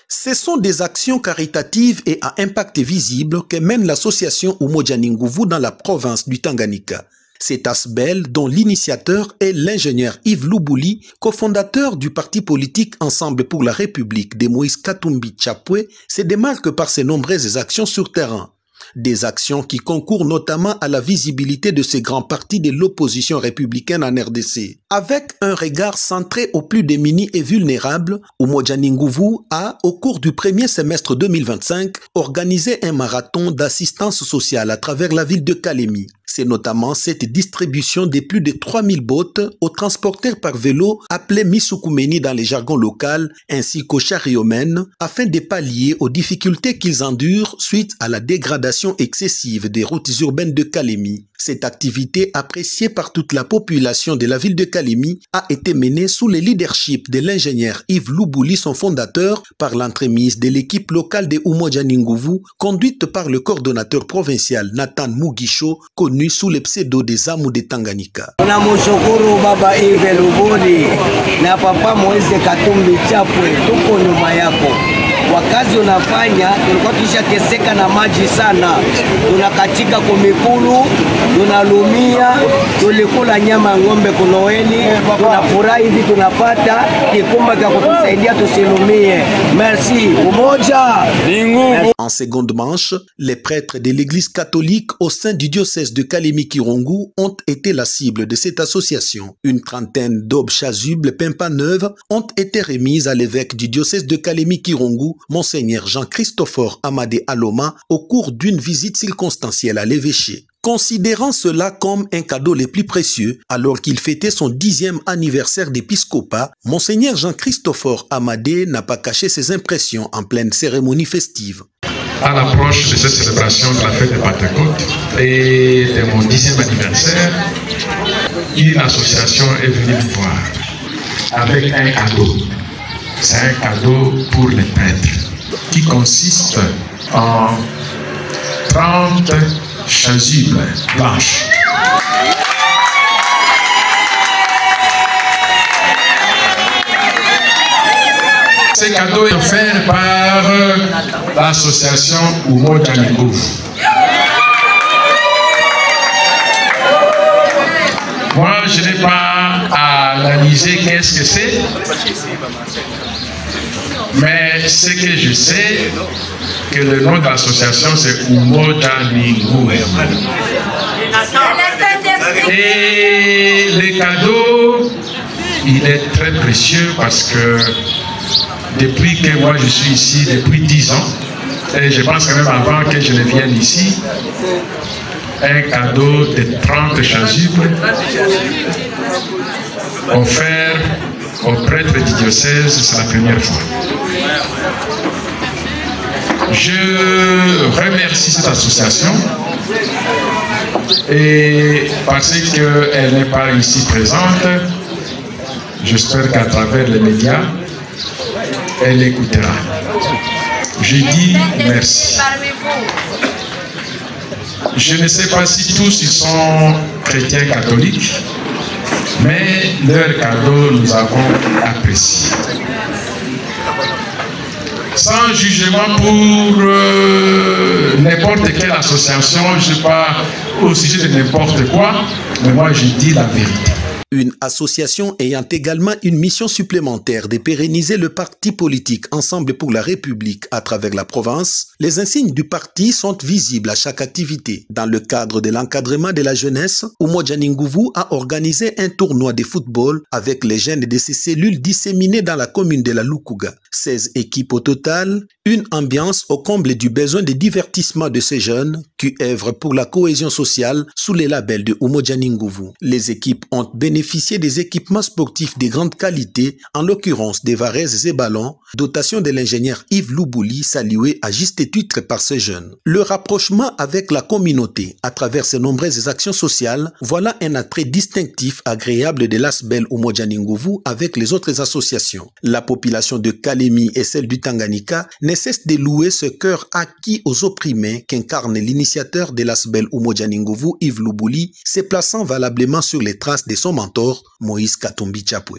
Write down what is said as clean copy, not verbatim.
Ce sont des actions caritatives et à impact visible que mène l'association Umoja ni Nguvu dans la province du Tanganyika. Cet ASBEL, dont l'initiateur est l'ingénieur Yves Lubuli, cofondateur du parti politique Ensemble pour la République de Moïse Katumbi Chapwe, se démarque par ses nombreuses actions sur terrain. Des actions qui concourent notamment à la visibilité de ces grands partis de l'opposition républicaine en RDC. Avec un regard centré aux plus démunis et vulnérables, Umoja ni Nguvu a, au cours du premier semestre 2025, organisé un marathon d'assistance sociale à travers la ville de Kalemi. C'est notamment cette distribution de plus de 3000 bottes aux transporteurs par vélo appelés Misukumeni dans les jargons locaux ainsi qu'aux chariomen afin de pallier aux difficultés qu'ils endurent suite à la dégradation excessive des routes urbaines de Kalemi. Cette activité appréciée par toute la population de la ville de Kalemi a été menée sous le leadership de l'ingénieur Yves Lubuli, son fondateur, par l'entremise de l'équipe locale de Umoja ni Nguvu, conduite par le coordonnateur provincial Nathan Mugisho, connu sous le pseudo des Amu de Tanganyika. Tunamshukuru Baba Yves Lubuli na Papa Moise Katumbi Chapwe, tuko nyuma yako. Wakazi unafanya, tulikuwa tulishateseka na maji sana. Tunakatika kumikulu, tunalumia, tulikula nyama ng'ombe kunoweni, tunafurahi hivi tunapata kikumba cha kutusaidia tusilumie. Merci, Umoja ni Nguvu. En seconde manche, les prêtres de l'église catholique au sein du diocèse de Kalemi-Kirungu ont été la cible de cette association. Une trentaine d'aubes chasubles pimpa neuves ont été remises à l'évêque du diocèse de Kalemi-Kirungu, Monseigneur Jean-Christophe Amadé Aloma, au cours d'une visite circonstancielle à l'évêché. Considérant cela comme un cadeau le plus précieux, alors qu'il fêtait son 10e anniversaire d'épiscopat, Monseigneur Jean-Christophe Amadé n'a pas caché ses impressions en pleine cérémonie festive. À l'approche de cette célébration de la fête de Pentecôte et de mon 10e anniversaire, une association est venue me voir avec un cadeau. C'est un cadeau pour les prêtres qui consiste en 30 chasubles blanches. Ce cadeau est offert par l'association Umoja ni Nguvu. Moi, je n'ai pas à analyser qu'est-ce que c'est, mais ce que je sais, que le nom de l'association c'est Umoja ni Nguvu. Et le cadeau, il est très précieux parce que depuis que moi je suis ici, depuis 10 ans, et je pense que même avant que je ne vienne ici, un cadeau de 30 chasubles offert aux prêtres du diocèse, c'est la première fois. Je remercie cette association et parce qu'elle n'est pas ici présente, j'espère qu'à travers les médias, elle écoutera. Je dis merci. Je ne sais pas si tous ils sont chrétiens catholiques, mais leur cadeau nous avons apprécié. Sans jugement pour n'importe quelle association, je ne sais pas au sujet de n'importe quoi, mais moi je dis la vérité. Une association ayant également une mission supplémentaire de pérenniser le parti politique Ensemble pour la République à travers la province, les insignes du parti sont visibles à chaque activité. Dans le cadre de l'encadrement de la jeunesse, Umoja ni Nguvu a organisé un tournoi de football avec les jeunes de ces cellules disséminées dans la commune de la Lukuga. 16 équipes au total, une ambiance au comble du besoin de divertissement de ces jeunes qui œuvrent pour la cohésion sociale sous les labels de Umoja ni Nguvu. Les équipes ont bénéficié bénéficier des équipements sportifs de grande qualité, en l'occurrence des varaises et ballons, dotation de l'ingénieur Yves Loubouli salué à juste titre par ces jeunes. Le rapprochement avec la communauté à travers ces nombreuses actions sociales, voilà un attrait distinctif agréable de l'Asbel Umoja Nguvu avec les autres associations. La population de Kalemi et celle du Tanganyika ne cessent de louer ce cœur acquis aux opprimés qu'incarne l'initiateur de l'Asbel Umoja Nguvu, Yves Loubouli, se plaçant valablement sur les traces de son mentor, Moïse Katumbi Chapwe.